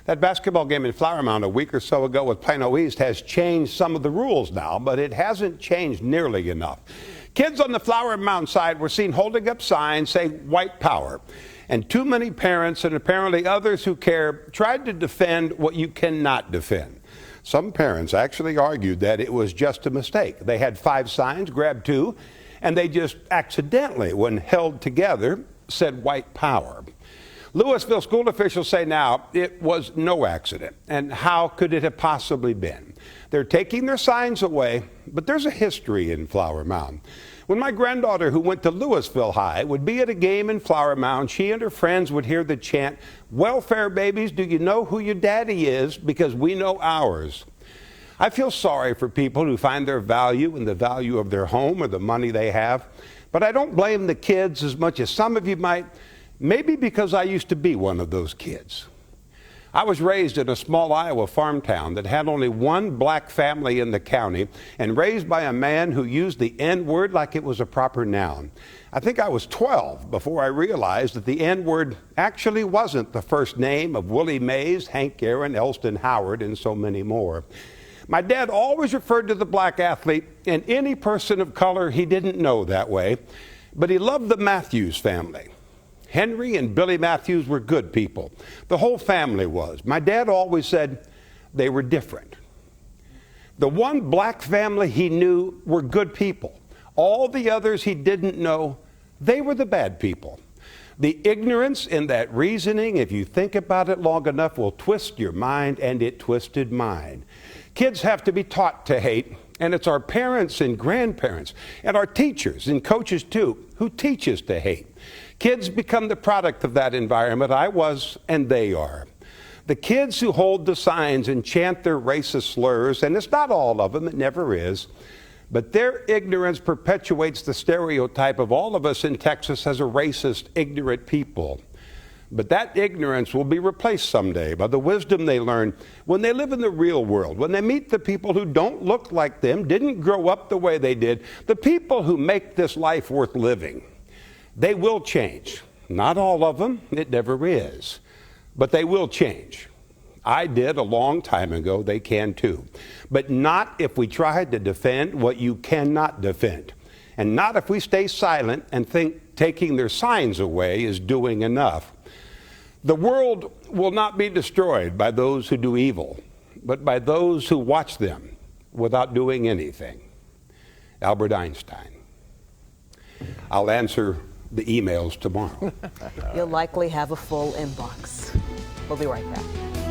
That basketball game in Flower Mound a week or so ago with Plano East has changed some of the rules now, but it hasn't changed nearly enough. Kids on the Flower Mound side were seen holding up signs saying white power. And too many parents and apparently others who care tried to defend what you cannot defend. Some parents actually argued that it was just a mistake. They had 5 signs, grabbed 2, and they just accidentally, when held together, said white power. Louisville school officials say now it was no accident. And how could it have possibly been? They're taking their signs away, but there's a history in Flower Mound. When my granddaughter, who went to Louisville High, would be at a game in Flower Mound, she and her friends would hear the chant, "Welfare babies, do you know who your daddy is? Because we know ours." I feel sorry for people who find their value in the value of their home or the money they have, but I don't blame the kids as much as some of you might, maybe because I used to be one of those kids. I was raised in a small Iowa farm town that had only one black family in the county and raised by a man who used the N-word like it was a proper noun. I think I was 12 before I realized that the N-word actually wasn't the first name of Willie Mays, Hank Aaron, Elston Howard, and so many more. My dad always referred to the black athlete and any person of color he didn't know that way, but he loved the Matthews family. Henry and Billy Matthews were good people. The whole family was. My dad always said they were different. The one black family he knew were good people. All the others he didn't know, they were the bad people. The ignorance in that reasoning, if you think about it long enough, will twist your mind, and it twisted mine. Kids have to be taught to hate, and it's our parents and grandparents and our teachers and coaches too who teach us to hate. Kids become the product of that environment. I was, and they are. The kids who hold the signs and chant their racist slurs, and it's not all of them, it never is, but their ignorance perpetuates the stereotype of all of us in Texas as a racist, ignorant people. But that ignorance will be replaced someday by the wisdom they learn when they live in the real world, when they meet the people who don't look like them, didn't grow up the way they did, the people who make this life worth living. They will change. Not all of them, it never is, but they will change. I did a long time ago, they can too. But not if we try to defend what you cannot defend. And not if we stay silent and think taking their signs away is doing enough. The world will not be destroyed by those who do evil, but by those who watch them without doing anything. Albert Einstein. I'll answer the emails tomorrow. You'll likely have a full inbox. We'll be right back.